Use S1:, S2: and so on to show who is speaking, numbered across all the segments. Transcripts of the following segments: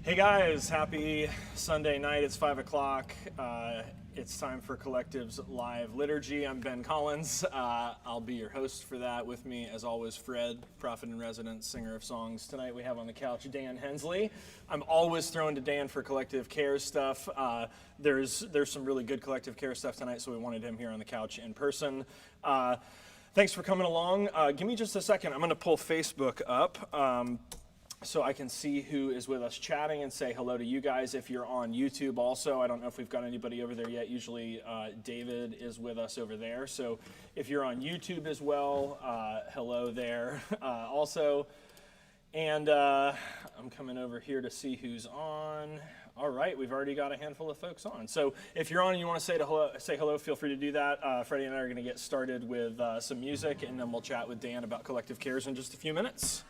S1: Hey guys, happy Sunday night. It's 5 o'clock. It's time for Collective's live liturgy. I'm Ben Collins. I'll be your host for that. With me, as always, Fred, prophet in residence, singer of songs. Tonight we have on the couch Dan Hensley. I'm always thrown to Dan for Collective Care stuff. There's some really good Collective Care stuff tonight, so we wanted him here on the couch in person. Thanks for coming along. Give me just a second. I'm going to pull Facebook up. So I can see who is with us chatting and say hello to you guys. If you're on YouTube also, I don't know if we've got anybody over there yet. Usually David is with us over there. So if you're on YouTube as well, hello there also. And I'm coming over here to see who's on. All right, we've already got a handful of folks on. So if you're on and you want to say hello, feel free to do that. Freddie and I are going to get started with some music, and then we'll chat with Dan about Collective Cares in just a few minutes.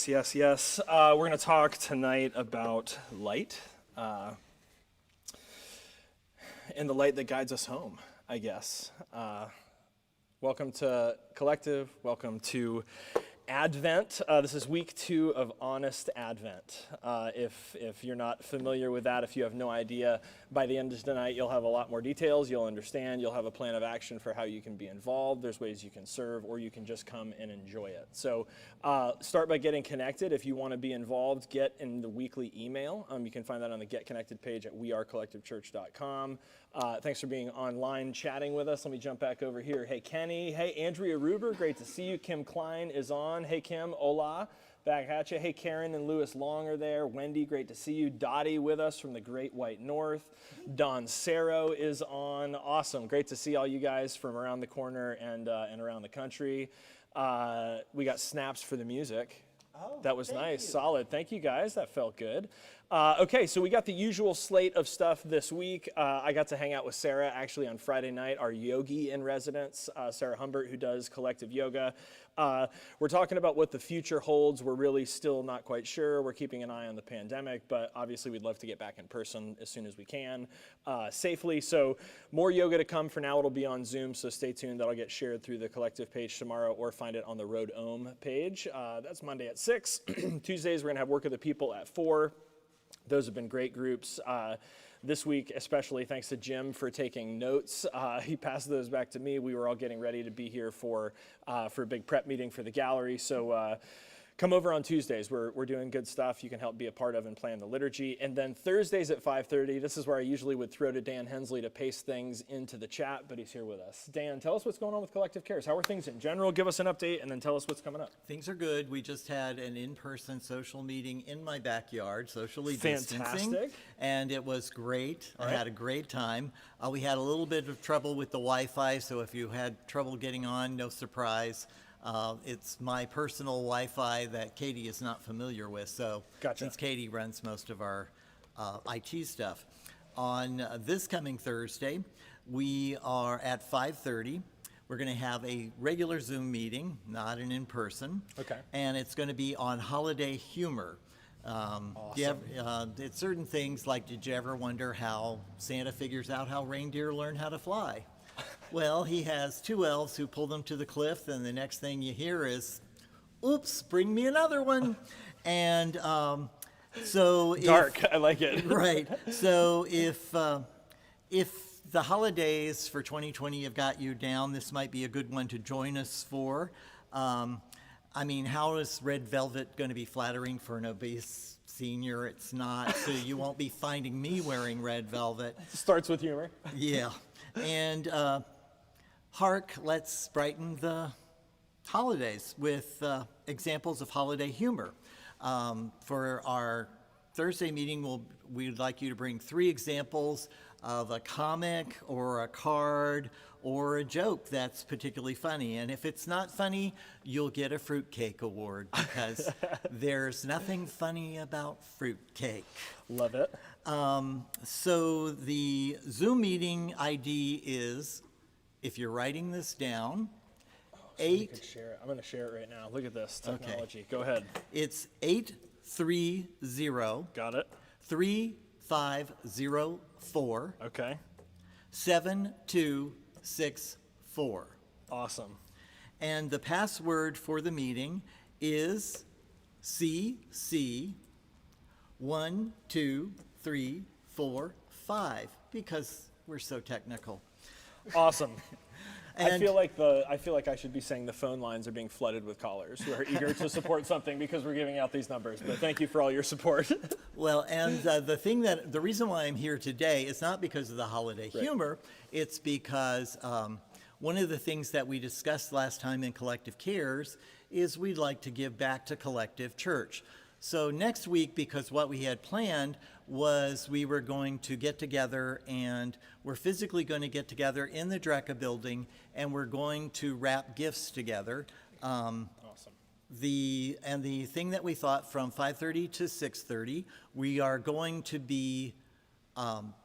S1: Yes. We're going to talk tonight about light and the light that guides us home. I guess. Welcome to Collective. Welcome to Advent. This is week 2 of Honest Advent. If you're not familiar with that, if you have no idea, by the end of tonight you'll have a lot more details, you'll understand, you'll have a plan of action for how you can be involved, there's ways you can serve, or you can just come and enjoy it. So start by getting connected. If you want to be involved, get in the weekly email. You can find that on the Get Connected page at wearecollectivechurch.com. Thanks for being online chatting with us. Let me jump back over here. Hey, Kenny. Hey, Andrea Ruber. Great to see you. Kim Klein is on. Hey, Kim. Hola. Back at you. Hey, Karen and Lewis Long are there. Wendy, great to see you. Dottie with us from the Great White North. Don Saro is on. Awesome. Great to see all you guys from around the corner and around the country. We got snaps for the music.
S2: Oh,
S1: that was nice.
S2: You.
S1: Solid. Thank you, guys. That felt good. Okay, so we got the usual slate of stuff this week. I got to hang out with Sarah actually on Friday night, our yogi in residence, Sarah Humbert, who does Collective Yoga. We're talking about what the future holds. We're really still not quite sure. We're keeping an eye on the pandemic, but obviously we'd love to get back in person as soon as we can, safely. So more yoga to come. For now, it'll be on Zoom, so stay tuned. That'll get shared through the Collective page tomorrow, or find it on the Road Ohm page. That's Monday at 6. Tuesdays, we're going to have Work of the People at 4. Those have been great groups. This week, especially thanks to Jim for taking notes. He passed those back to me. We were all getting ready to be here for a big prep meeting for the gallery. So come over on Tuesdays. We're doing good stuff you can help be a part of and plan the liturgy. And then Thursdays at 5:30, this is where I usually would throw to Dan Hensley to paste things into the chat, but he's here with us. Dan, tell us what's going on with Collective Cares. How are things in general? Give us an update, and then tell us what's coming up.
S2: Things are good. We just had an in-person social meeting in my backyard, socially distancing.
S1: Fantastic.
S2: And it was great.
S1: All
S2: I
S1: right.
S2: had a great time. We had a little bit of trouble with the Wi-Fi, so if you had trouble getting on, no surprise. It's my personal Wi-Fi that Katie is not familiar with, so
S1: Gotcha.
S2: Since Katie runs most of our IT stuff. On this coming Thursday, we are at 5:30. We're going to have a regular Zoom meeting, not an in-person.
S1: Okay.
S2: And it's going to be on holiday humor.
S1: Awesome.
S2: It's certain things like, did you ever wonder how Santa figures out how reindeer learn how to fly? Well, he has 2 elves who pull them to the cliff, and the next thing you hear is, oops, bring me another one. And so
S1: Dark. I like it.
S2: Right. So if the holidays for 2020 have got you down, this might be a good one to join us for. I mean, how is red velvet going to be flattering for an obese senior? It's not. So you won't be finding me wearing red velvet.
S1: Starts with humor.
S2: Yeah. And hark, let's brighten the holidays with examples of holiday humor. For our Thursday meeting, we'd like you to bring 3 examples of a comic or a card or a joke that's particularly funny. And if it's not funny, you'll get a fruitcake award, because there's nothing funny about fruitcake.
S1: Love it.
S2: So the Zoom meeting ID is, if you're writing this down,
S1: You could share it. I'm going to share it right now. Look at this technology.
S2: Okay.
S1: Go ahead.
S2: It's 830
S1: Got it.
S2: 3504
S1: Okay.
S2: 7264.
S1: Awesome.
S2: And the password for the meeting is CC12345, because we're so technical.
S1: Awesome. I
S2: And-
S1: feel like I should be saying the phone lines are being flooded with callers who are eager to support something because we're giving out these numbers. But thank you for all your support.
S2: Well, and the reason why I'm here today is not because of the holiday humor. It's because one of the things that we discussed last time in Collective Cares is we'd like to give back to Collective Church. So next week, because what we had planned was we were going to get together, and we're physically going to get together in the Drecka building, and we're going to wrap gifts together.
S1: Awesome.
S2: The thing that we thought, from 5:30 to 6:30, we are going to be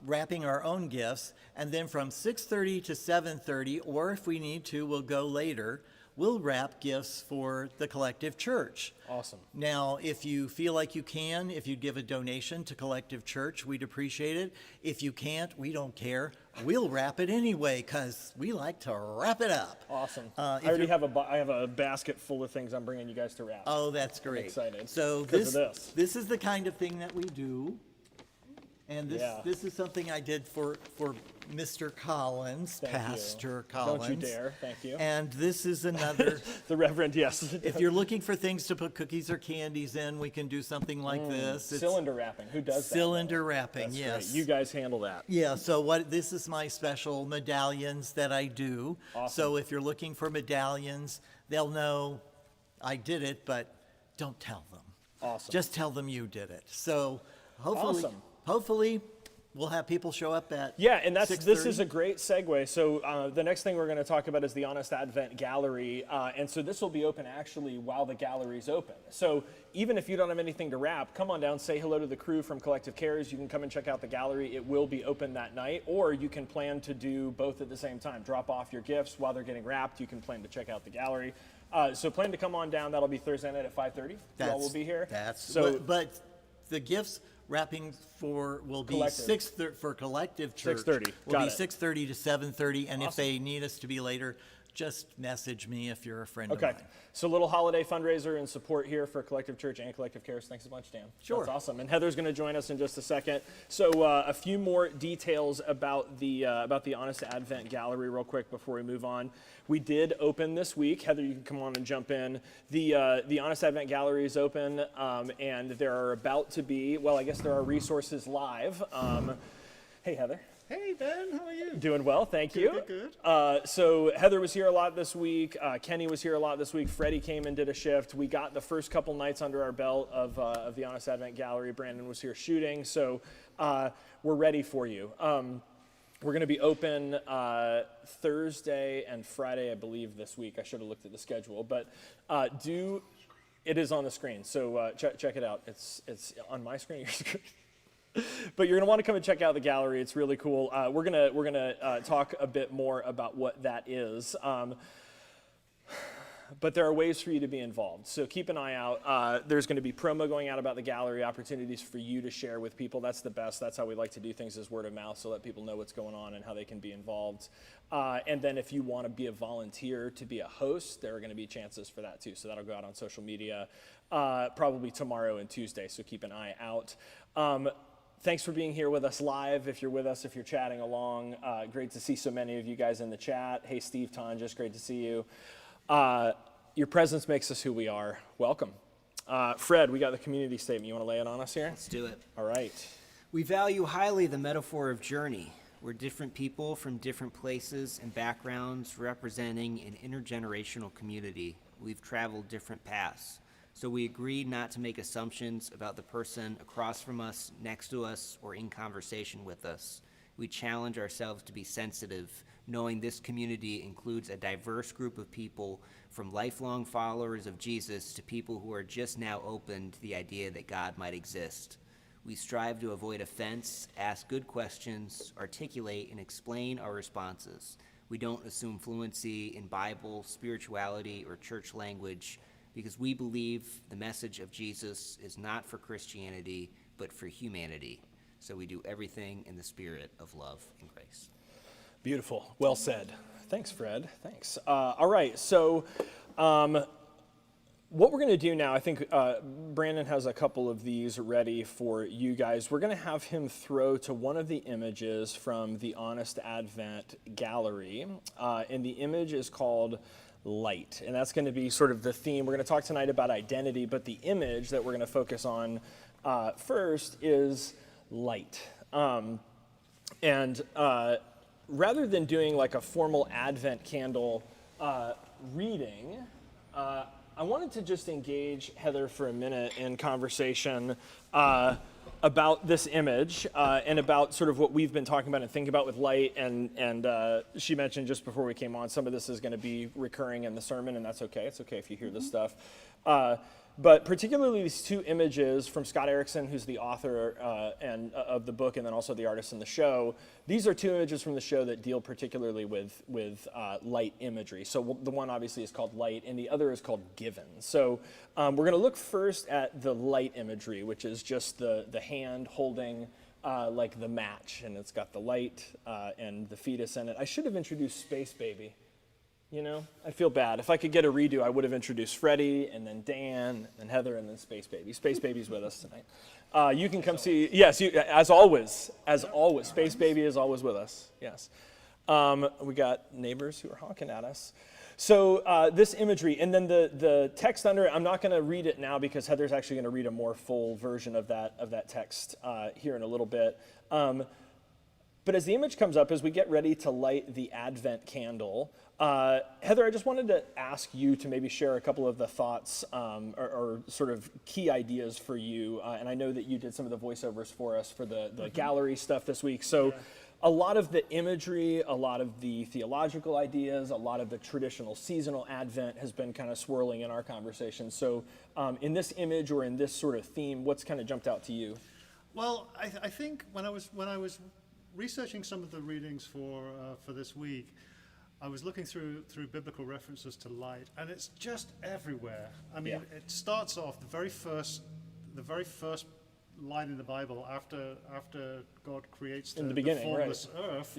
S2: wrapping our own gifts, and then from 6:30 to 7:30, or if we need to, we'll go later, we'll wrap gifts for the Collective Church.
S1: Awesome.
S2: Now, if you feel like you can, if you give a donation to Collective Church, we'd appreciate it. If you can't, we don't care. We'll wrap it anyway because we like to wrap it up.
S1: Awesome.
S2: If
S1: I already
S2: you're-
S1: have a basket full of things I'm bringing you guys to wrap.
S2: Oh, that's great.
S1: excited
S2: So
S1: 'cause of
S2: this is the kind of thing that we do. And
S1: Yeah.
S2: this is something I did for Mr. Collins,
S1: Thank you.
S2: Pastor Collins.
S1: Don't you dare. Thank you.
S2: And this is another.
S1: The Reverend, yes.
S2: If you're looking for things to put cookies or candies in, we can do something like this. It's
S1: Cylinder wrapping. Who does that?
S2: cylinder wrapping,
S1: That's
S2: yes.
S1: great. You guys handle that.
S2: Yeah, so this is my special medallions that I do.
S1: Awesome.
S2: So if you're looking for medallions, they'll know I did it, but don't tell them.
S1: Awesome.
S2: Just tell them you did it. So hopefully,
S1: Awesome.
S2: hopefully we'll have people show up at
S1: Yeah, and this
S2: 6:30.
S1: is a great segue. So the next thing we're going to talk about is the Honest Advent Gallery, and so this will be open actually while the gallery's open. So even if you don't have anything to wrap, come on down, say hello to the crew from Collective Cares. You can come and check out the gallery. It will be open that night, or you can plan to do both at the same time. Drop off your gifts while they're getting wrapped. You can plan to check out the gallery. So plan to come on down. That'll be Thursday night at 5:30. You all will be here.
S2: So, but the gifts wrapping will be
S1: Collective.
S2: 6:30 for Collective Church.
S1: 6:30.
S2: Will
S1: Got
S2: be
S1: it.
S2: 6:30 to 7:30, and if
S1: Awesome.
S2: they need us to be later, just message me if you're a friend of
S1: Okay,
S2: mine.
S1: so little holiday fundraiser and support here for Collective Church and Collective Cares. Thanks a bunch, Dan.
S2: Sure.
S1: That's awesome. And Heather's going to join us in just a second. So a few more details about the Honest Advent Gallery real quick before we move on. We did open this week. Heather, you can come on and jump in. The Honest Advent Gallery is open, and there are about to be, well, I guess there are resources live. Hey, Heather.
S3: Hey, Ben, how are you?
S1: Doing well, thank you.
S3: Good.
S1: So Heather was here a lot this week. Kenny was here a lot this week. Freddie came and did a shift. We got the first couple nights under our belt of the Honest Advent Gallery. Brandon was here shooting, so we're ready for you. We're going to be open Thursday and Friday, I believe, this week. I should have looked at the schedule, but it is on the screen, so check it out. It's on my screen, your screen. But you're going to want to come and check out the gallery. It's really cool. We're gonna talk a bit more about what that is. But there are ways for you to be involved. So keep an eye out. There's going to be promo going out about the gallery, opportunities for you to share with people. That's the best. That's how we like to do things, is word of mouth, so let people know what's going on and how they can be involved. And then if you want to be a volunteer to be a host, there are going to be chances for that too. So that'll go out on social media probably tomorrow and Tuesday, so keep an eye out. Thanks for being here with us live. If you're with us, if you're chatting along, great to see so many of you guys in the chat. Hey, Steve Tonjes, great to see you. Your presence makes us who we are. Welcome. Fred, we got the community statement. You want to lay it on us here?
S4: Let's do it.
S1: All right.
S4: We value highly the metaphor of journey. We're different people from different places and backgrounds representing an intergenerational community. We've traveled different paths. So we agreed not to make assumptions about the person across from us, next to us, or in conversation with us. We challenge ourselves to be sensitive, knowing this community includes a diverse group of people, from lifelong followers of Jesus to people who are just now open to the idea that God might exist. We strive to avoid offense, ask good questions, articulate and explain our responses. We don't assume fluency in Bible, spirituality, or church language, because we believe the message of Jesus is not for Christianity, but for humanity. So we do everything in the spirit of love and grace.
S1: Beautiful. Well said. Thanks, Fred. Thanks. All right. So what we're going to do now, I think Brandon has a couple of these ready for you guys. We're going to have him throw to one of the images from the Honest Advent Gallery. And the image is called Light. And that's going to be sort of the theme. We're going to talk tonight about identity, but the image that we're going to focus on first is light. Rather than doing like a formal Advent candle reading, I wanted to just engage Heather for a minute in conversation about this image and about sort of what we've been talking about and thinking about with light. And she mentioned just before we came on, some of this is going to be recurring in the sermon, and that's okay. It's okay if you hear this stuff. But particularly these two images from Scott Erickson, who's the author of the book and then also the artist in the show. These are two images from the show that deal particularly with light imagery. So the one obviously is called Light and the other is called Given. So we're going to look first at the light imagery, which is just the hand holding like the match, and it's got the light and the fetus in it. I should have introduced Space Baby. You know, I feel bad. If I could get a redo, I would have introduced Freddie, and then Dan, and Heather, and then Space Baby. Space Baby's with us tonight. You can come see, yes, as always, Space Baby is always with us, yes. We got neighbors who are honking at us. So this imagery, and then the text under it, I'm not going to read it now because Heather's actually going to read a more full version of that text here in a little bit. But as the image comes up, as we get ready to light the Advent candle, Heather, I just wanted to ask you to maybe share a couple of the thoughts or sort of key ideas for you. And I know that you did some of the voiceovers for us for the gallery stuff this week. So a lot of the imagery, a lot of the theological ideas, a lot of the traditional seasonal Advent has been kind of swirling in our conversation. So in this image or in this sort of theme, what's kind of jumped out to you?
S3: Well, I think when I was researching some of the readings for this week, I was looking through biblical references to light, and it's just everywhere. I mean, it starts off the very first line in the Bible after God creates the formless earth.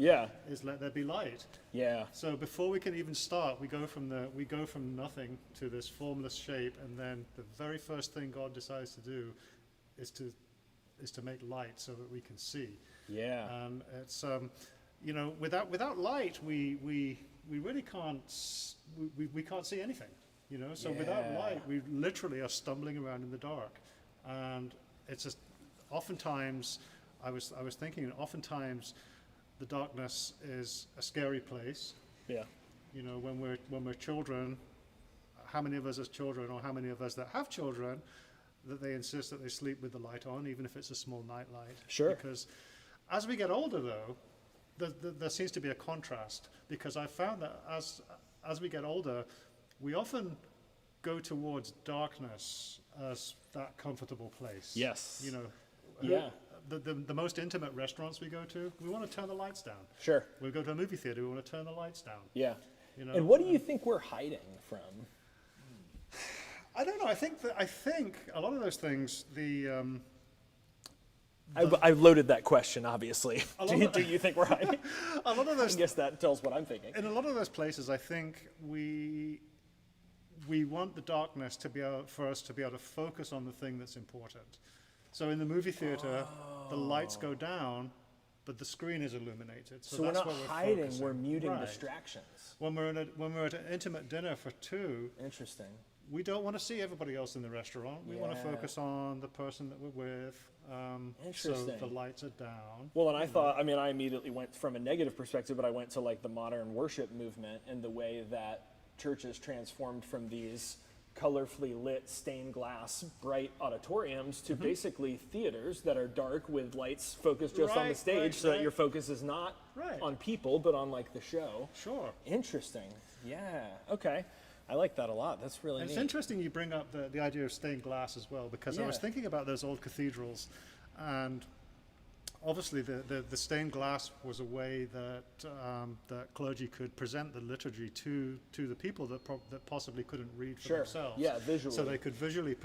S3: Is let there be light.
S1: Yeah.
S3: So before we can even start, we go from nothing to this formless shape, and then the very first thing God decides to do is to make light so that we can see.
S1: Yeah.
S3: And it's you know, without light, we really can't we can't see anything. You know, so without light, we literally are stumbling around in the dark, and it's just oftentimes I was thinking oftentimes the darkness is a scary place.
S1: Yeah.
S3: You know, when we're children, how many of us as children, or how many of us that have children, that they insist that they sleep with the light on, even if it's a small night light.
S1: Sure.
S3: Because as we get older, though, there seems to be a contrast, because I found that as we get older, we often go towards darkness as that comfortable place.
S1: Yes.
S3: You know.
S1: Yeah.
S3: The most intimate restaurants we go to, we want to turn the lights down.
S1: Sure.
S3: We go to a movie theater, we want to turn the lights down.
S1: Yeah.
S3: You know.
S1: And what do you think we're hiding from?
S3: I don't know. I think a lot of those things.
S1: I loaded that question, obviously. Do you think we're hiding?
S3: A lot of those.
S1: I guess that tells what I'm thinking.
S3: In a lot of those places, I think we want the darkness for us to be able to focus on the thing that's important. So in the movie theater, the lights go down, but the screen is illuminated. So
S1: we're
S3: that's
S1: not
S3: what we're
S1: hiding,
S3: focusing.
S1: we're muting
S3: Right.
S1: distractions.
S3: When we're at an intimate dinner for two,
S1: Interesting.
S3: we don't want to see everybody else in the restaurant. We want to
S1: Yeah.
S3: focus on the person that we're with. So
S1: Interesting.
S3: the lights are down.
S1: Well, and I immediately went from a negative perspective, but I went to like the modern worship movement and the way that churches transformed from these colorfully lit stained glass bright auditoriums to basically theaters that are dark with lights focused just on the stage, so that your focus is not on people but on like the show.
S3: Sure.
S1: Interesting. Yeah. Okay. I like that a lot. That's really neat.
S3: It's interesting you bring up the idea of stained glass as well, because I was thinking about those old cathedrals, and obviously the stained glass was a way that that clergy could present the liturgy to the people that possibly couldn't read for themselves.
S1: Yeah, visually.
S3: So they could visually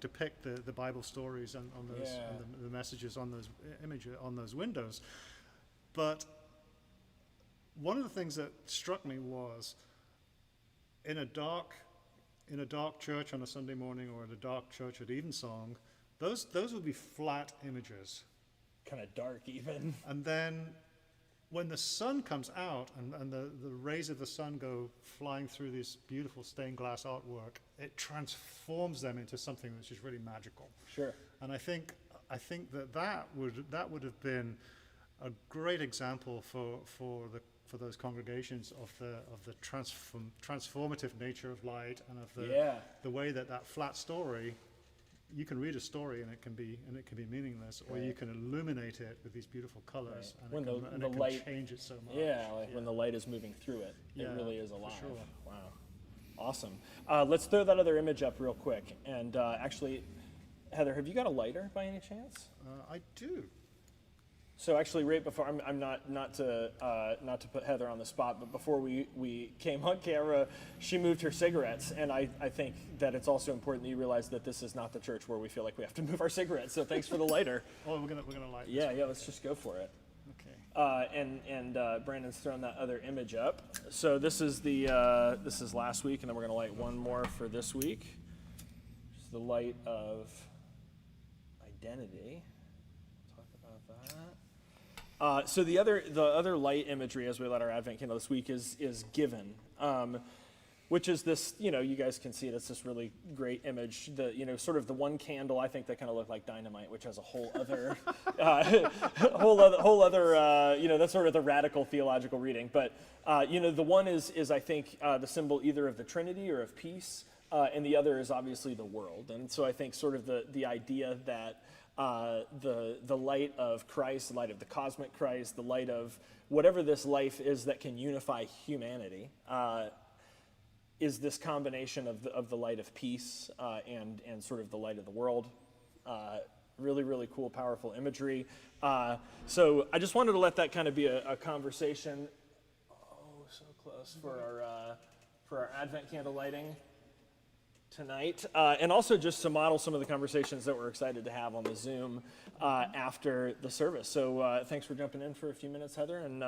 S3: depict the Bible stories on those and the messages on those images on those windows. But one of the things that struck me was, in a dark church on a Sunday morning, or in a dark church at evensong, those would be flat images.
S1: Kind of dark even.
S3: And then when the sun comes out and the rays of the sun go flying through this beautiful stained glass artwork, it transforms them into something which is really magical.
S1: Sure.
S3: And I think that would have been a great example for those congregations of the transformative nature of light, and of the way that flat story, you can read a story and it can be meaningless, or you can illuminate it with these beautiful colors, and it can change it so much.
S1: When the light is moving through it, it really is alive.
S3: For sure.
S1: Wow. Awesome. Let's throw that other image up real quick. And actually, Heather, have you got a lighter by any chance?
S3: I do.
S1: So actually, right before, I'm not to put Heather on the spot, but before we came on camera, she moved her cigarettes, and I think that it's also important that you realize that this is not the church where we feel like we have to move our cigarettes. So thanks for the lighter.
S3: Oh, we're gonna light.
S1: Yeah, let's just go for it.
S3: Okay.
S1: And Brandon's thrown that other image up. So this is this is last week, and then we're gonna light one more for this week. It's the light of identity. Talk about that. So the other light imagery as we light our Advent candle this week is given, which is this, you guys can see it. It's this really great image. Sort of the one candle I think that kind of looked like dynamite, which has a whole other, that's sort of the radical theological reading. But the one is I think the symbol either of the Trinity or of peace, and the other is obviously the world. And so I think sort of the idea that the light of Christ, the light of the cosmic Christ, the light of whatever this life is that can unify humanity, is this combination of the light of peace and sort of the light of the world. Really, really cool, powerful imagery. So I just wanted to let that kind of be a conversation. Oh, so close for our Advent candle lighting tonight, and also just to model some of the conversations that we're excited to have on the Zoom after the service. So thanks for jumping in for a few minutes, Heather, and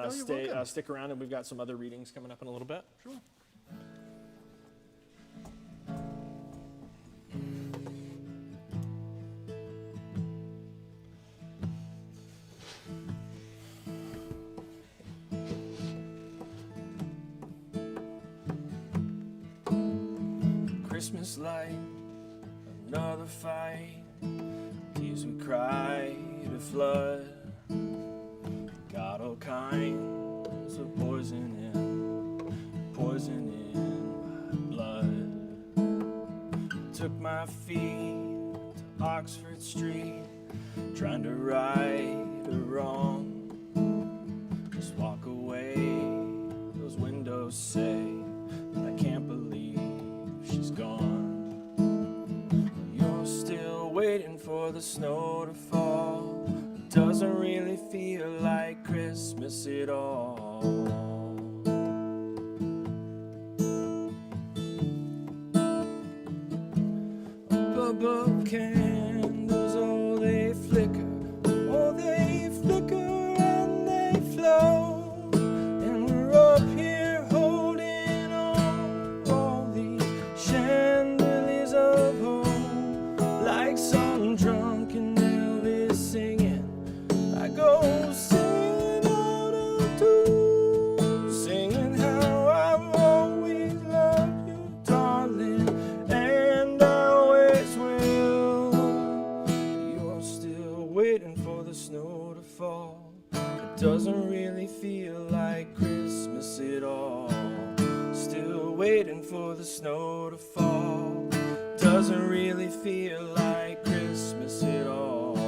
S1: stick around, and we've got some other readings coming up in a little bit.
S3: Sure.
S1: Christmas light, another fight, tears we cry to flood, got all kinds of poison in my blood. Took my feet to Oxford Street, trying to right a wrong. Just walk away, those windows say, but I can't believe she's gone. You're still waiting for the snow to fall. It doesn't really feel like Christmas at all. Above candles, oh they flicker and they flow, and we're up here holding on all these chandeliers of hope, like some drunken Elvis singing. I go singing out of tune, singing how I've always loved you, darling, and I always will. You're still waiting for the snow to fall. It doesn't really feel like Christmas at all. Still waiting for the snow to fall. Doesn't really feel like Christmas at all.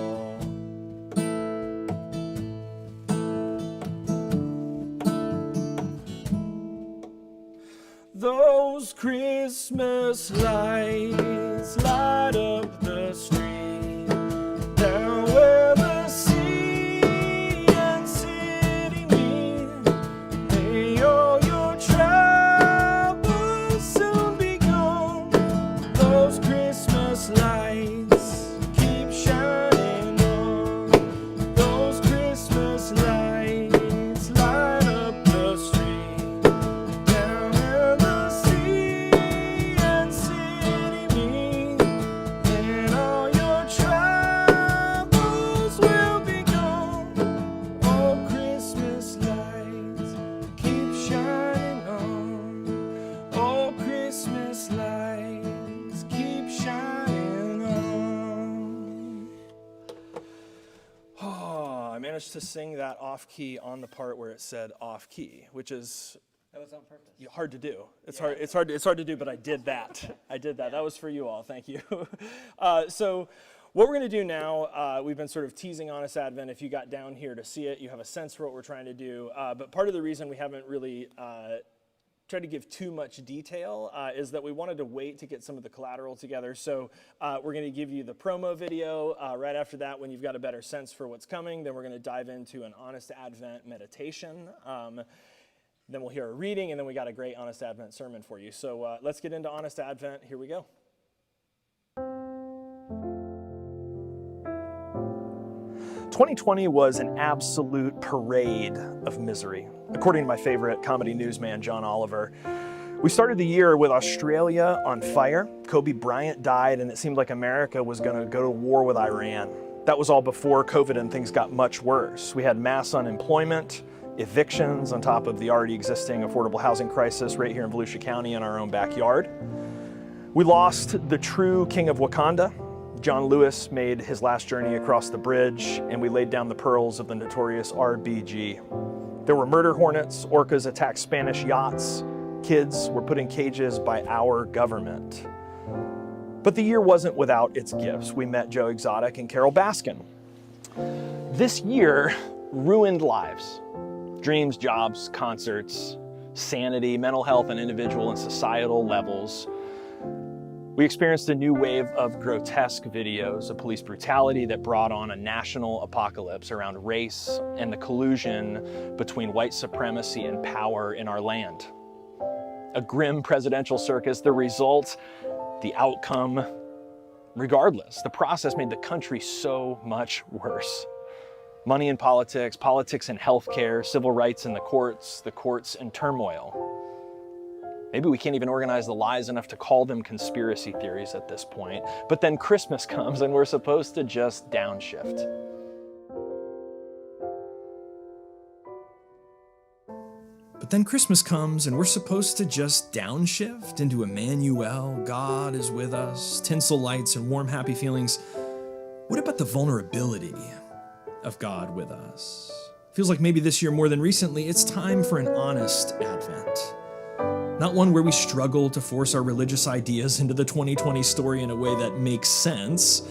S1: Those Christmas lights light up the street, down where the sea and city meet. May all your troubles soon be gone. Those Christmas lights keep shining on. Those Christmas lights light up the street, down where the sea and city meet. And all your troubles will be gone. Oh, Christmas lights keep shining on. Oh, Christmas lights keep shining on. Oh, I managed to sing that off key on the part where it said off key, which is
S4: That was on purpose.
S1: hard to do. It's hard to do, but I did that. That was for you all. Thank you. So what we're going to do now, we've been sort of teasing Honest Advent. If you got down here to see it, you have a sense for what we're trying to do. But part of the reason we haven't really try to give too much detail is that we wanted to wait to get some of the collateral together. So we're going to give you the promo video. Right after that, when you've got a better sense for what's coming, then we're going to dive into an Honest Advent meditation. Then we'll hear a reading, and then we got a great Honest Advent sermon for you. So let's get into Honest Advent. Here we go. 2020 was an absolute parade of misery, according to my favorite comedy newsman, John Oliver. We started the year with Australia on fire. Kobe Bryant died, and it seemed like America was going to go to war with Iran. That was all before COVID and things got much worse. We had mass unemployment, evictions on top of the already existing affordable housing crisis right here in Volusia County in our own backyard. We lost the true king of Wakanda. John Lewis made his last journey across the bridge, and we laid down the pearls of the notorious RBG. There were murder hornets, orcas attacked Spanish yachts, kids were put in cages by our government. But the year wasn't without its gifts. We met Joe Exotic and Carol Baskin. This year ruined lives. Dreams, jobs, concerts, sanity, mental health on individual and societal levels. We experienced a new wave of grotesque videos of police brutality that brought on a national apocalypse around race and the collusion between white supremacy and power in our land. A grim presidential circus, the result, the outcome, regardless. The process made the country so much worse. Money in politics, politics in healthcare, civil rights in the courts in turmoil. Maybe we can't even organize the lies enough to call them conspiracy theories at this point. But then Christmas comes and we're supposed to just downshift.
S5: But then Christmas comes and we're supposed to just downshift into Emmanuel, God is with us, tinsel lights and warm, happy feelings. What about the vulnerability of God with us? Feels like maybe this year more than recently, it's time for an honest Advent. Not one where we struggle to force our religious ideas into the 2020 story in a way that makes sense,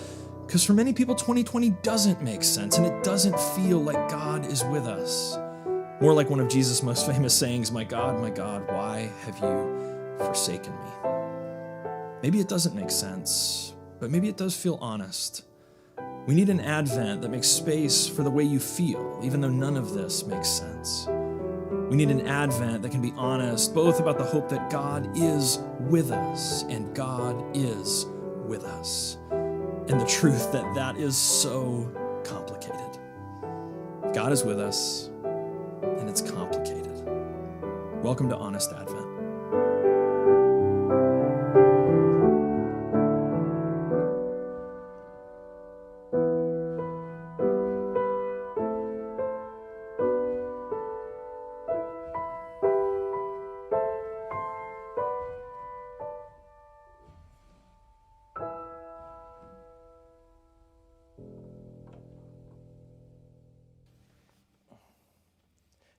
S5: because for many people 2020 doesn't make sense and it doesn't feel like God is with us. More like one of Jesus' most famous sayings, my God, why have you forsaken me? Maybe it doesn't make sense, but maybe it does feel honest. We need an Advent that makes space for the way you feel, even though none of this makes sense. We need an Advent that can be honest, both about the hope that God is with us and God is with us, and the truth that that is so complicated. God is with us, and it's complicated. Welcome to Honest Advent.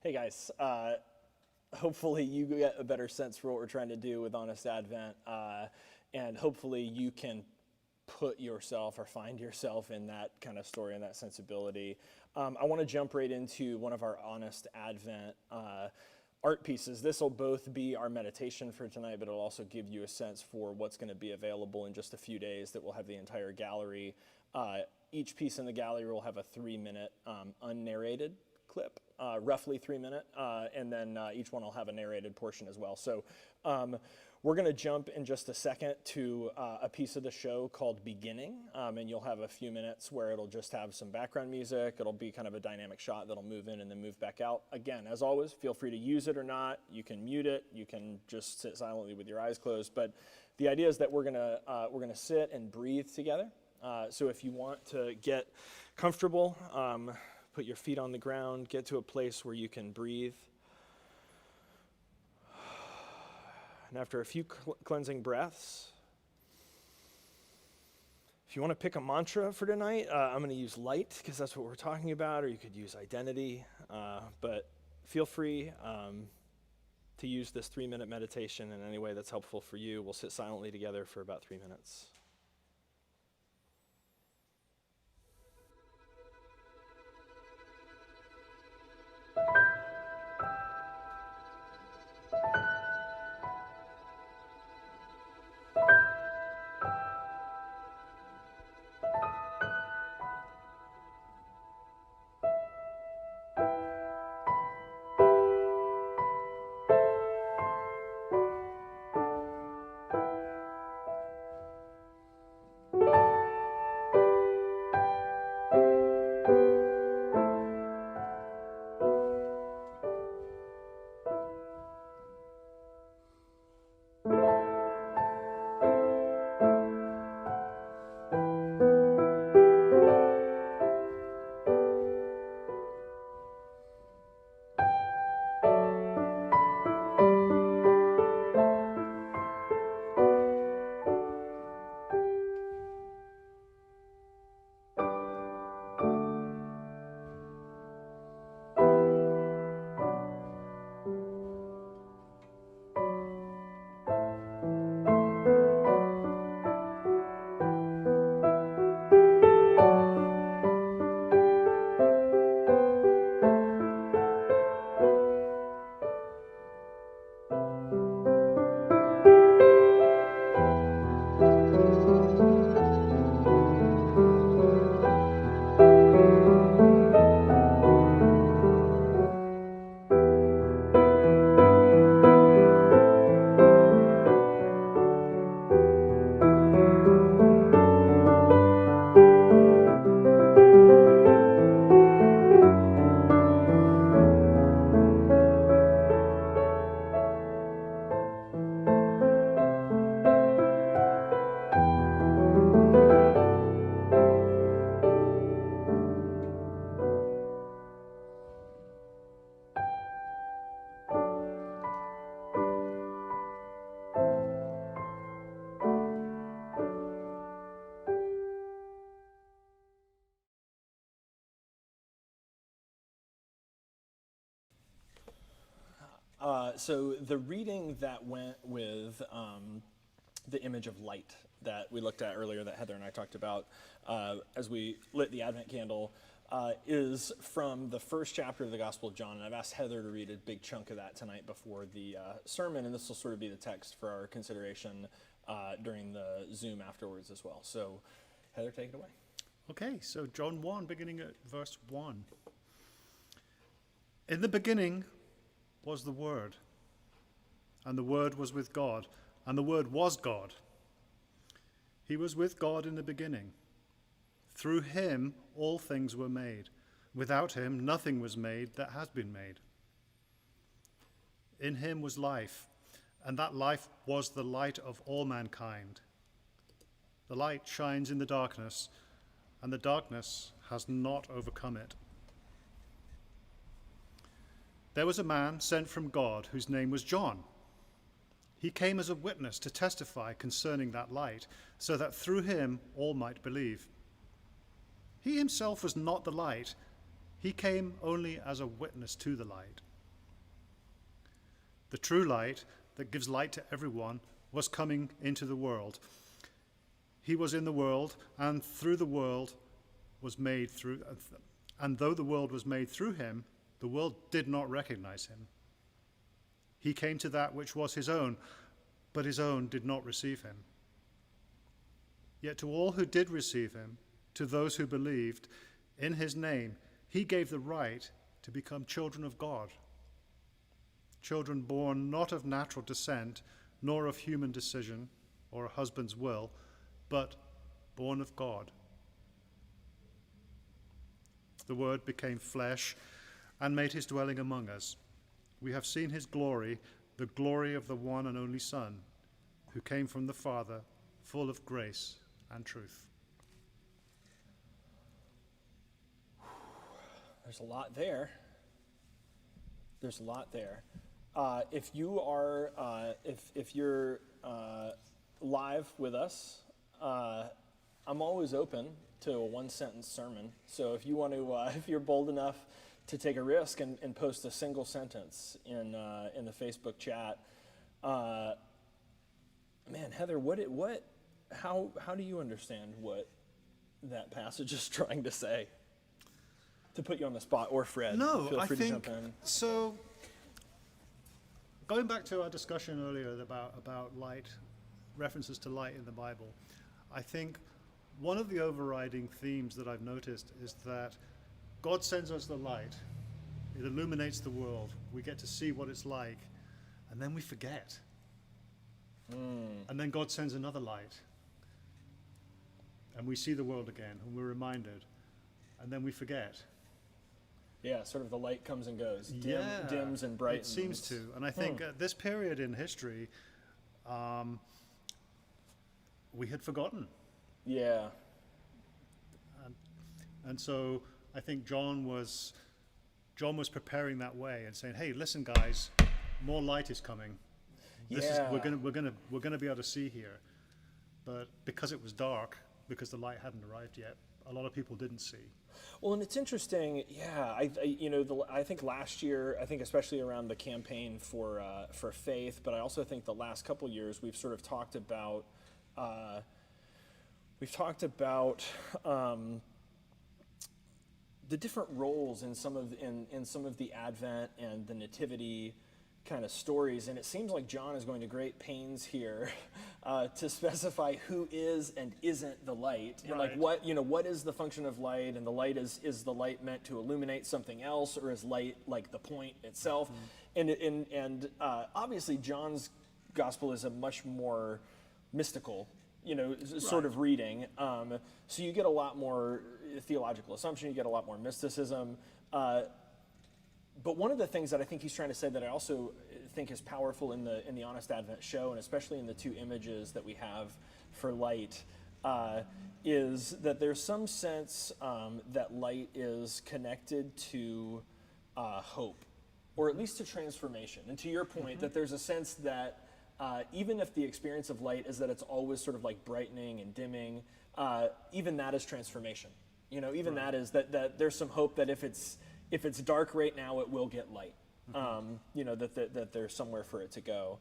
S1: Hey guys, hopefully you get a better sense for what we're trying to do with Honest Advent, and hopefully you can put yourself or find yourself in that kind of story and that sensibility. I want to jump right into one of our Honest Advent art pieces. This will both be our meditation for tonight, but it'll also give you a sense for what's going to be available in just a few days that we'll have the entire gallery. Each piece in the gallery will have a 3-minute unnarrated clip, roughly 3 minute, and then each one will have a narrated portion as well. So we're going to jump in just a second to a piece of the show called Beginning, and you'll have a few minutes where it'll just have some background music. It'll be kind of a dynamic shot that'll move in and then move back out. Again, as always, feel free to use it or not. You can mute it. You can just sit silently with your eyes closed. But the idea is that we're gonna sit and breathe together. So if you want to get comfortable, put your feet on the ground, get to a place where you can breathe. And after a few cleansing breaths, if you want to pick a mantra for tonight, I'm going to use light because that's what we're talking about, or you could use identity. But feel free to use this 3-minute meditation in any way that's helpful for you. We'll sit silently together for about 3 minutes. So the reading that went with the image of light that we looked at earlier, that Heather and I talked about as we lit the Advent candle, is from the first chapter of the Gospel of John. And I've asked Heather to read a big chunk of that tonight before the sermon, and this will sort of be the text for our consideration during the Zoom afterwards as well. So Heather, take it away.
S3: Okay, so John 1, beginning at verse 1. In the beginning was the Word, and the Word was with God, and the Word was God. He was with God in the beginning. Through him all things were made. Without him nothing was made that has been made. In him was life, and that life was the light of all mankind. The light shines in the darkness, and the darkness has not overcome it. There was a man sent from God whose name was John. He came as a witness to testify concerning that light, so that through him all might believe. He himself was not the light. He came only as a witness to the light. The true light that gives light to everyone was coming into the world. He was in the world, and through the world was made through, and though the world was made through him, the world did not recognize him. He came to that which was his own, but his own did not receive him. Yet to all who did receive him, to those who believed in his name, he gave the right to become children of God. Children born not of natural descent, nor of human decision or a husband's will, but born of God. The Word became flesh and made his dwelling among us. We have seen his glory, the glory of the one and only Son, who came from the Father, full of grace and truth.
S1: There's a lot there. There's a lot there. If you are, if you're live with us, I'm always open to a one-sentence sermon. So if you want to, if you're bold enough to take a risk and post a single sentence in the Facebook chat, man, Heather, how do you understand what that passage is trying to say? To put you on the spot, or Fred, feel free to jump in.
S3: So. Going back to our discussion earlier about light, references to light in the Bible, I think one of the overriding themes that I've noticed is that God sends us the light. It illuminates the world. We get to see what it's like, and then we forget. And then God sends another light, and we see the world again, and we're reminded, and then we forget.
S1: Yeah, sort of the light comes and goes,
S3: Yeah,
S1: dims and brightens.
S3: It seems to, and I think at this period in history, we had forgotten.
S1: Yeah.
S3: And so I think John was preparing that way and saying, "Hey, listen, guys, more light is coming. We're gonna be able to see here." But because it was dark, because the light hadn't arrived yet, a lot of people didn't see.
S1: Well, and it's interesting. Yeah, I think last year, I think especially around the campaign for faith, but I also think the last couple years we've sort of talked about. The different roles in some of the Advent and the Nativity kind of stories, and it seems like John is going to great pains here to specify who is and isn't the light, and like what is the function of light, and the light is the light meant to illuminate something else, or is light like the point itself? And obviously John's gospel is a much more mystical, sort of reading. So you get a lot more theological assumption, you get a lot more mysticism. But one of the things that I think he's trying to say that I also think is powerful in the Honest Advent show, and especially in the two images that we have for light, is that there's some sense that light is connected to hope, or at least to transformation. And to your point, that there's a sense that even if the experience of light is that it's always sort of like brightening and dimming, even that is transformation. Even that is that there's some hope that if it's dark right now, it will get light. that there's somewhere for it to go.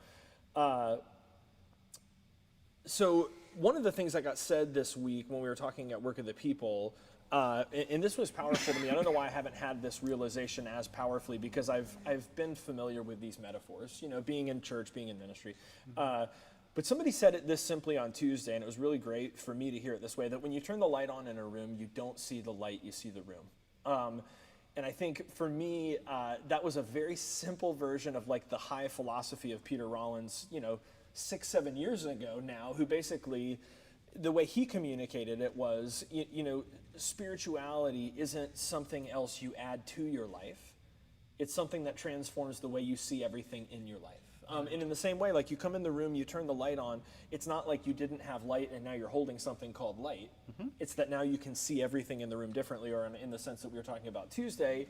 S1: So one of the things that got said this week when we were talking at Work of the People, and this was powerful to me. I don't know why I haven't had this realization as powerfully, because I've been familiar with these metaphors, being in church, being in ministry. But somebody said it this simply on Tuesday, and it was really great for me to hear it this way, that when you turn the light on in a room, you don't see the light, you see the room. And I think for me, that was a very simple version of like the high philosophy of Peter Rollins, 6-7 years ago now, who basically, the way he communicated it was, spirituality isn't something else you add to your life. It's something that transforms the way you see everything in your life. And in the same way, like you come in the room, you turn the light on, it's not like you didn't have light and now you're holding something called light. It's that now you can see everything in the room differently, or in the sense that we were talking about Tuesday,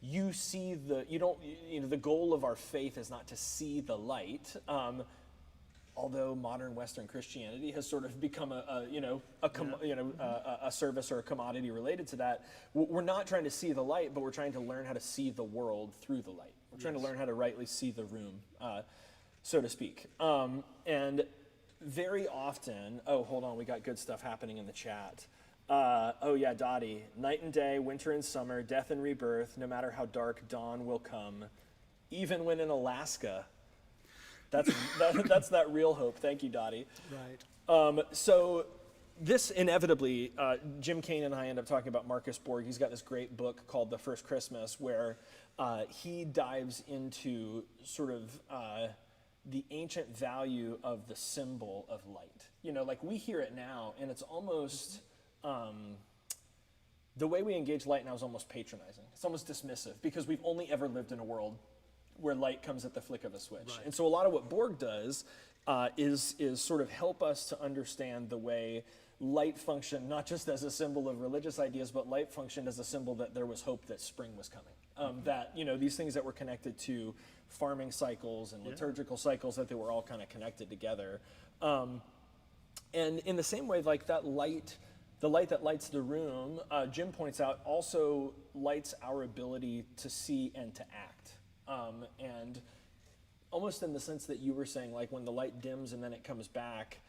S1: you see the goal of our faith is not to see the light. Although modern Western Christianity has sort of become a service or a commodity related to that, we're not trying to see the light, but we're trying to learn how to see the world through the light. We're trying to learn how to rightly see the room, so to speak. And very often, hold on, we got good stuff happening in the chat. Dottie, night and day, winter and summer, death and rebirth, no matter how dark, dawn will come, even when in Alaska. That's that real hope. Thank you, Dottie.
S3: Right.
S1: So this inevitably, Jim Kane and I end up talking about Marcus Borg. He's got this great book called The First Christmas, where he dives into sort of the ancient value of the symbol of light. Like we hear it now, and it's almost, the way we engage light now is almost patronizing. It's almost dismissive, because we've only ever lived in a world where light comes at the flick of a switch. Right. And so a lot of what Borg does is sort of help us to understand the way light functioned, not just as a symbol of religious ideas, but light functioned as a symbol that there was hope that spring was coming. That, these things that were connected to farming cycles and liturgical cycles, that they were all kind of connected together. And in the same way, like that light, the light that lights the room, Jim points out, also lights our ability to see and to act. And almost in the sense that you were saying, like when the light dims and then it comes back,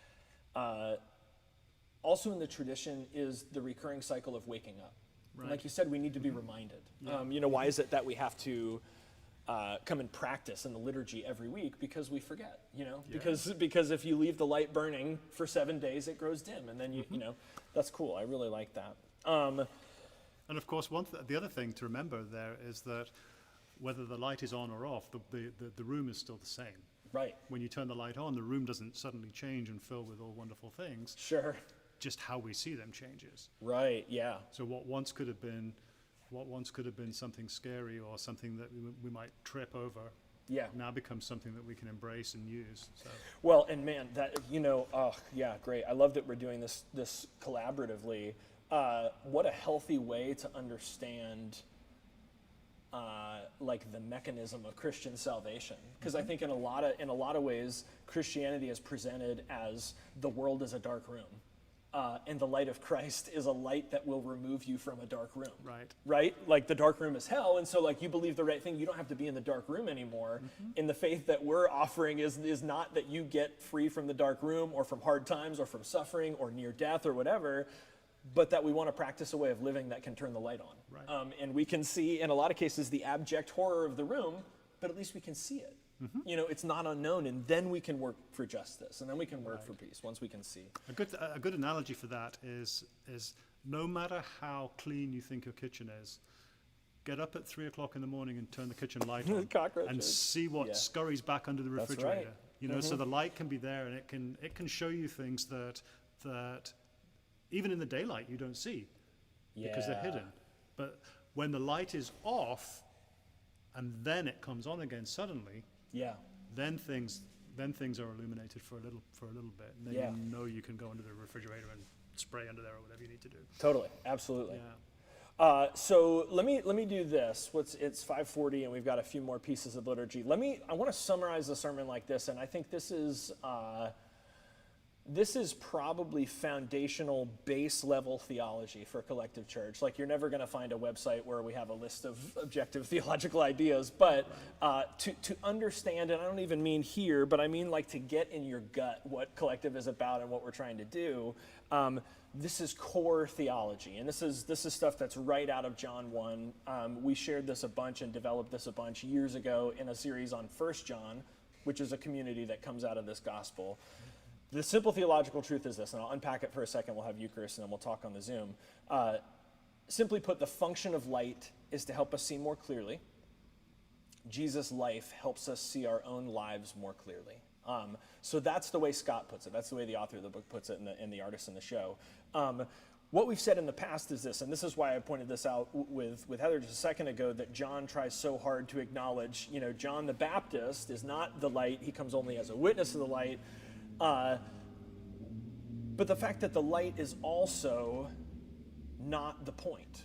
S1: also in the tradition is the recurring cycle of waking up. Right. Like you said, we need to be reminded. Yeah. Why is it that we have to come and practice in the liturgy every week? Because we forget, because if you leave the light burning for 7 days, it grows dim, and then that's cool. I really like that.
S3: And of course, the other thing to remember there is that whether the light is on or off, the room is still the same.
S1: Right.
S3: When you turn the light on, the room doesn't suddenly change and fill with all wonderful things.
S1: Sure.
S3: Just how we see them changes.
S1: Right. Yeah.
S3: So what once could have been something scary or something that we might trip over, now becomes something that we can embrace and use. So.
S1: Well, and man, that great. I love that we're doing this collaboratively. What a healthy way to understand like the mechanism of Christian salvation, because I think in a lot of ways Christianity is presented as the world is a dark room, and the light of Christ is a light that will remove you from a dark room. Right. Like the dark room is hell, and so like you believe the right thing, you don't have to be in the dark room anymore. And the faith that we're offering is not that you get free from the dark room or from hard times or from suffering or near death or whatever, but that we want to practice a way of living that can turn the light on. Right. And we can see, in a lot of cases, the abject horror of the room, but at least we can see it. It's not unknown, and then we can work for justice, and then we can work for peace once we can see.
S3: A good analogy for that is no matter how clean you think your kitchen is, get up at 3 o'clock in the morning and turn the kitchen light on and see what scurries back under the refrigerator. That's right. So the light can be there, and it can show you things that even in the daylight you don't see because they're hidden. But when the light is off and then it comes on again suddenly, then things are illuminated for a little bit, and then you can go under the refrigerator and spray under there or whatever you need to do.
S1: Totally, absolutely. So let me do this. It's 5:40 and we've got a few more pieces of liturgy. I want to summarize the sermon like this, and I think this is this is probably foundational base level theology for Collective Church. Like, you're never going to find a website where we have a list of objective theological ideas, but to understand, and I don't even mean here, but I mean like to get in your gut what Collective is about and what we're trying to do, this is core theology, and this is stuff that's right out of John 1. We shared this a bunch and developed this a bunch years ago in a series on 1 John, which is a community that comes out of this gospel. The simple theological truth is this, and I'll unpack it for a second. We'll have Eucharist, and then we'll talk on the Zoom. Simply put, the function of light is to help us see more clearly. Jesus' life helps us see our own lives more clearly. So that's the way Scott puts it. That's the way the author of the book puts it, and the artist in the show. What we've said in the past is this, and this is why I pointed this out with Heather just a second ago, that John tries so hard to acknowledge, John the Baptist is not the light. He comes only as a witness of the light. But the fact that the light is also not the point.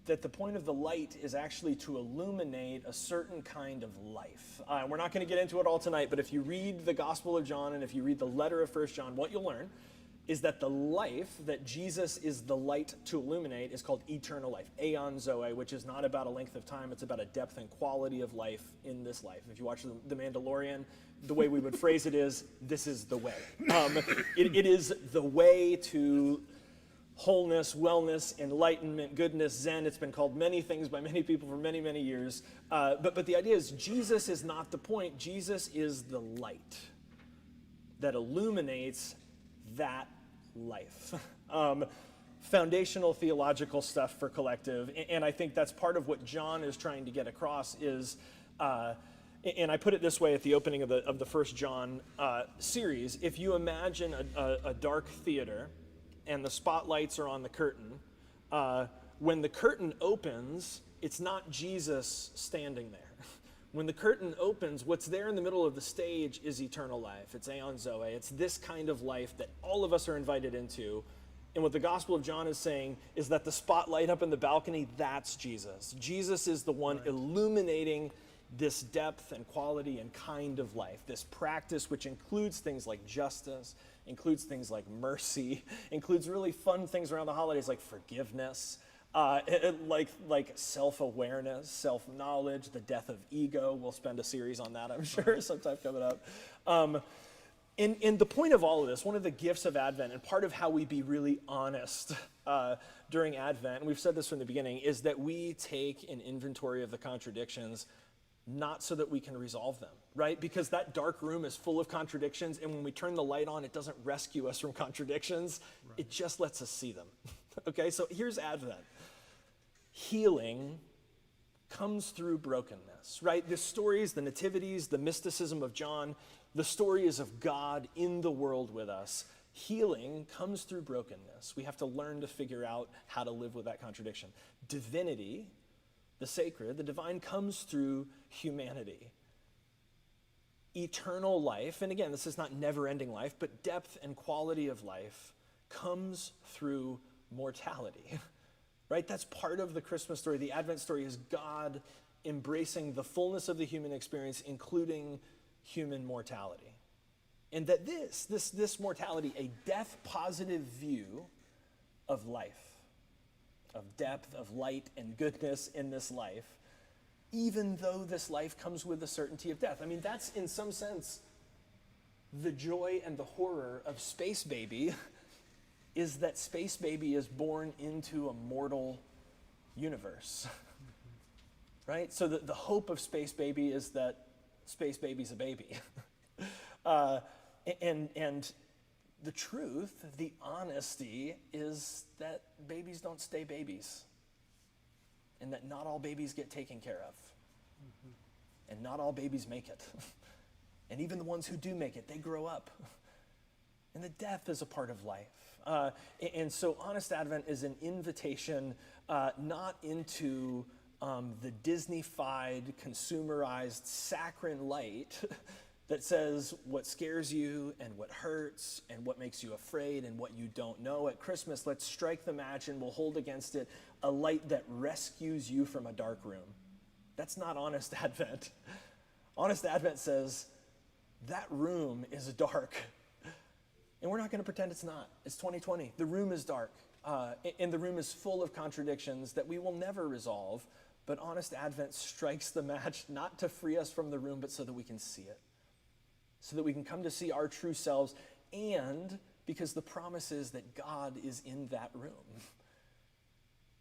S1: That the point of the light is actually to illuminate a certain kind of life. We're not going to get into it all tonight, but if you read the Gospel of John and if you read the letter of 1 John, what you'll learn is that the life that Jesus is the light to illuminate is called eternal life, aeon zoe, which is not about a length of time, it's about a depth and quality of life in this life. If you watch The Mandalorian, the way we would phrase it is, this is the way. It is the way to wholeness, wellness, enlightenment, goodness, Zen. It's been called many things by many people for many, many years. But the idea is Jesus is not the point. Jesus is the light that illuminates that life. Foundational theological stuff for Collective. And I think that's part of what John is trying to get across is, and I put it this way at the opening of the 1 John series, if you imagine a dark theater and the spotlights are on the curtain, when the curtain opens, it's not Jesus standing there. When the curtain opens, what's there in the middle of the stage is eternal life. It's aeon zoe. It's this kind of life that all of us are invited into. And what the Gospel of John is saying is that the spotlight up in the balcony, that's Jesus. Jesus is the one illuminating this depth and quality and kind of life, this practice which includes things like justice, includes things like mercy, includes really fun things around the holidays like forgiveness, like self-awareness, self-knowledge, the death of ego. We'll spend a series on that, I'm sure, sometime coming up. And the point of all of this, one of the gifts of Advent, and part of how we be really honest during Advent, and we've said this from the beginning, is that we take an inventory of the contradictions, not so that we can resolve them, right? Because that dark room is full of contradictions, and when we turn the light on, it doesn't rescue us from contradictions. Right. It just lets us see them. Okay, so here's Advent. Healing comes through brokenness, right? The stories, the nativities, the mysticism of John, the story is of God in the world with us. Healing comes through brokenness. We have to learn to figure out how to live with that contradiction. Divinity, the sacred, the divine, comes through humanity. Eternal life, and again, this is not never-ending life, but depth and quality of life comes through mortality, right? That's part of the Christmas story. The Advent story is God embracing the fullness of the human experience, including human mortality. And that this mortality, a death-positive view of life, of depth, of light and goodness in this life, even though this life comes with the certainty of death. I mean, that's in some sense the joy and the horror of Space Baby, is that Space Baby is born into a mortal universe, right? So the hope of Space Baby is that Space Baby's a baby. And the truth, the honesty, is that babies don't stay babies, and that not all babies get taken care of, and not all babies make it. And even the ones who do make it, they grow up. And the death is a part of life. And so Honest Advent is an invitation not into the Disney-fied, consumerized, saccharine light that says what scares you and what hurts and what makes you afraid and what you don't know. At Christmas, let's strike the match and we'll hold against it a light that rescues you from a dark room. That's not Honest Advent. Honest Advent says that room is dark, And we're not going to pretend it's not. It's 2020. The room is dark. And the room is full of contradictions that we will never resolve. But Honest Advent strikes the match not to free us from the room, but so that we can see it. So that we can come to see our true selves, and because the promise is that God is in that room.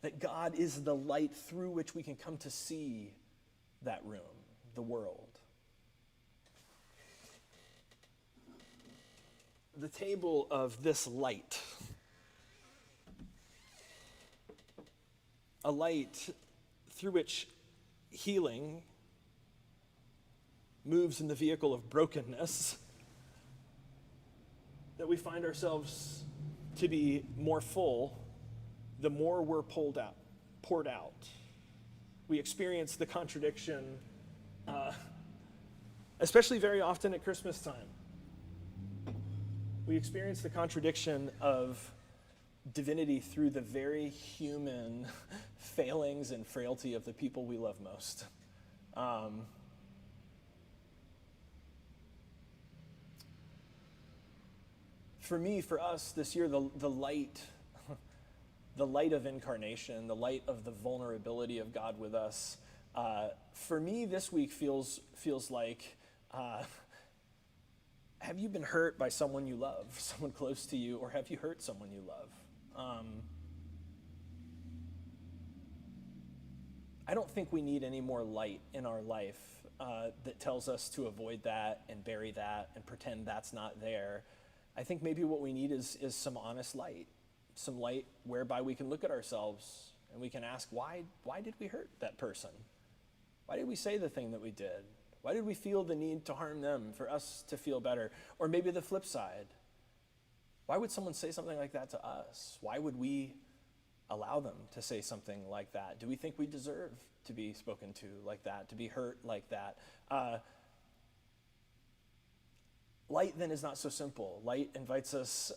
S1: That God is the light through which we can come to see that room, the world. The table of this light, a light through which healing moves in the vehicle of brokenness, that we find ourselves to be more full the more we're poured out. We experience the contradiction, especially very often at Christmas time. We experience the contradiction of divinity through the very human failings and frailty of the people we love most. For me, for us this year, the light of incarnation, the light of the vulnerability of God with us, for me this week feels like, have you been hurt by someone you love, someone close to you, or have you hurt someone you love? I don't think we need any more light in our life that tells us to avoid that and bury that and pretend that's not there. I think maybe what we need is some honest light, some light whereby we can look at ourselves and we can ask, why did we hurt that person? Why did we say the thing that we did? Why did we feel the need to harm them for us to feel better? Or maybe the flip side. Why would someone say something like that to us? Why would we allow them to say something like that? Do we think we deserve to be spoken to like that, to be hurt like that? Light then is not so simple. Light invites us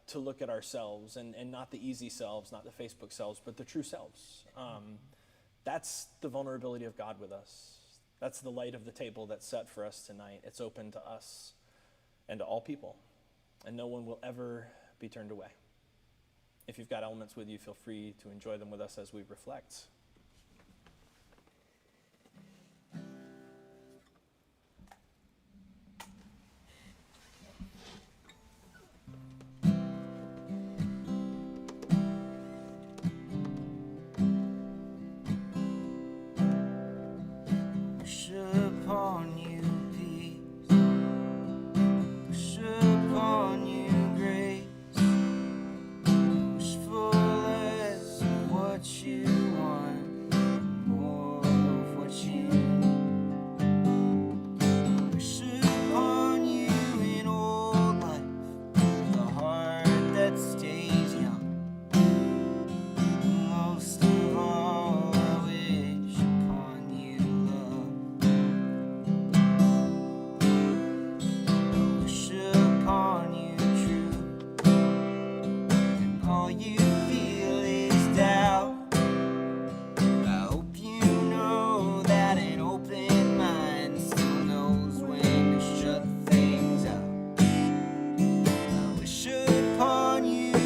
S1: to look at ourselves and not the easy selves, not the Facebook selves, but the true selves. That's the vulnerability of God with us. That's the light of the table that's set for us tonight. It's open to us and to all people, and no one will ever be turned away. If you've got elements with you, feel free to enjoy them with us as we reflect.
S6: Upon you peace, wish upon you grace, wish for less of what you want, more of what you need. Wish upon you an old life, the heart that stays young. Most of all, I wish upon you love. Upon you true, and all you feel is doubt. I hope you know that an open mind still knows when to shut things out. I wish upon you a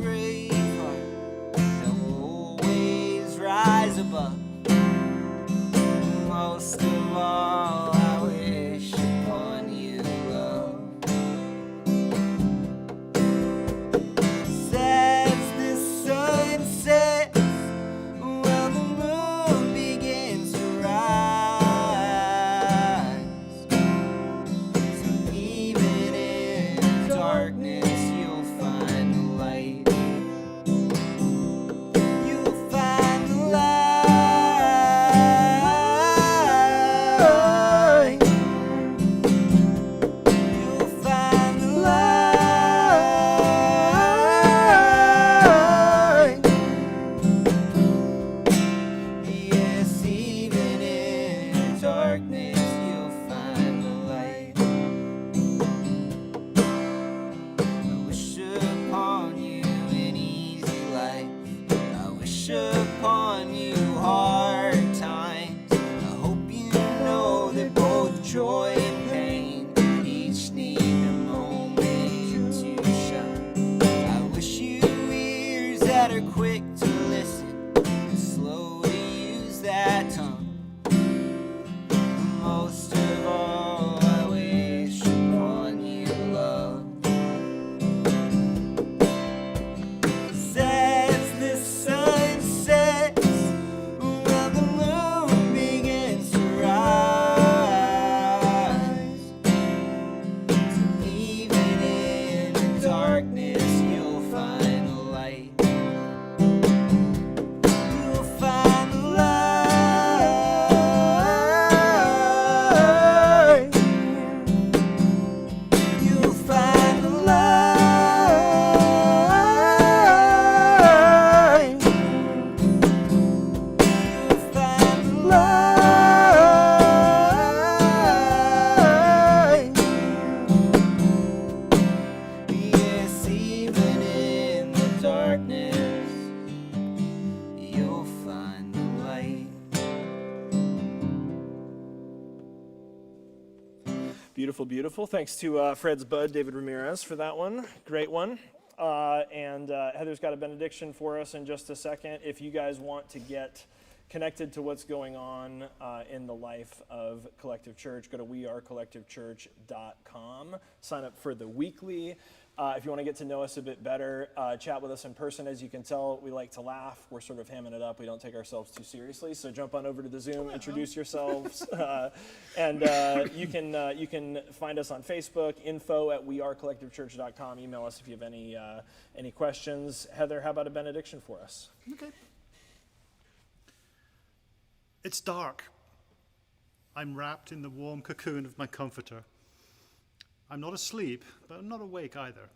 S6: brave heart that will always rise above. Most of all, I wish upon you love. As the sun sets, well, the moon begins to rise. So even in darkness, you'll find the light. You'll find the light.
S1: Beautiful, beautiful. Thanks to Fred's bud, David Ramirez, for that one. Great one. And Heather's got a benediction for us in just a second. If you guys want to get connected to what's going on in the life of Collective Church, go to wearecollectivechurch.com. Sign up for the weekly. If you want to get to know us a bit better, chat with us in person. As you can tell, we like to laugh. We're sort of hamming it up. We don't take ourselves too seriously. So jump on over to the Zoom, introduce yourselves, and you can find us on Facebook. info@wearecollectivechurch.com. Email us if you have any questions. Heather, how about a benediction for us?
S3: Okay. It's dark. I'm wrapped in the warm cocoon of my comforter. I'm not asleep, but I'm not awake either.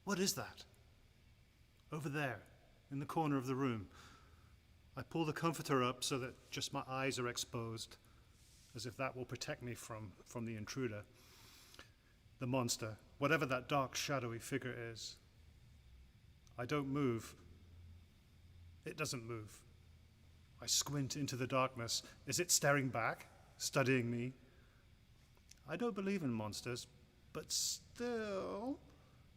S3: What is that? Over there, in the corner of the room. I pull the comforter up so that just my eyes are exposed, as if that will protect me from the intruder, the monster, whatever that dark, shadowy figure is. I don't move. It doesn't move. I squint into the darkness. Is it staring back, studying me? I don't believe in monsters, but still,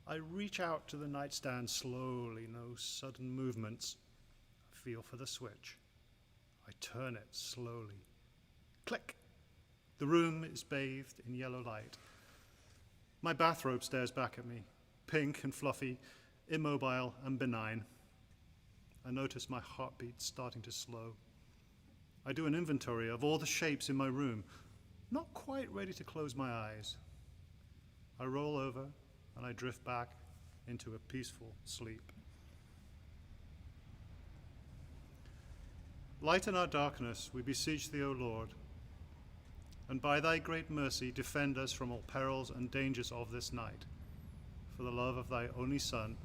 S3: I reach out to the nightstand slowly, no sudden movements. I feel for the switch. I turn it slowly. Click! The room is bathed in yellow light. My bathrobe stares back at me, pink and fluffy, immobile and benign. I notice my heartbeat starting to slow. I do an inventory of all the shapes in my room, not quite ready to close my eyes. I roll over and I drift back into a peaceful sleep. Lighten our darkness, we beseech thee, O Lord, and by thy great mercy defend us from all perils and dangers of this night, for the love of thy only Son,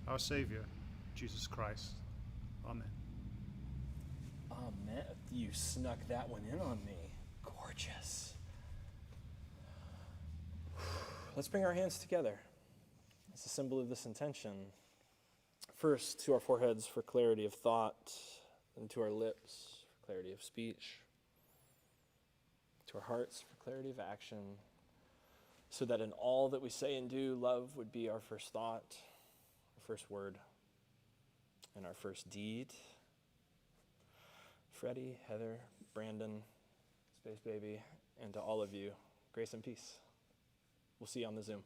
S3: our Savior, Jesus Christ. Amen.
S1: Amen. You snuck that one in on me. Gorgeous. Let's bring our hands together as a symbol of this intention. First, to our foreheads for clarity of thought, and to our lips for clarity of speech, to our hearts for clarity of action, so that in all that we say and do, love would be our first thought, our first word, and our first deed. Freddie, Heather, Brandon, Space Baby, and to all of you, grace and peace. We'll see you on the Zoom.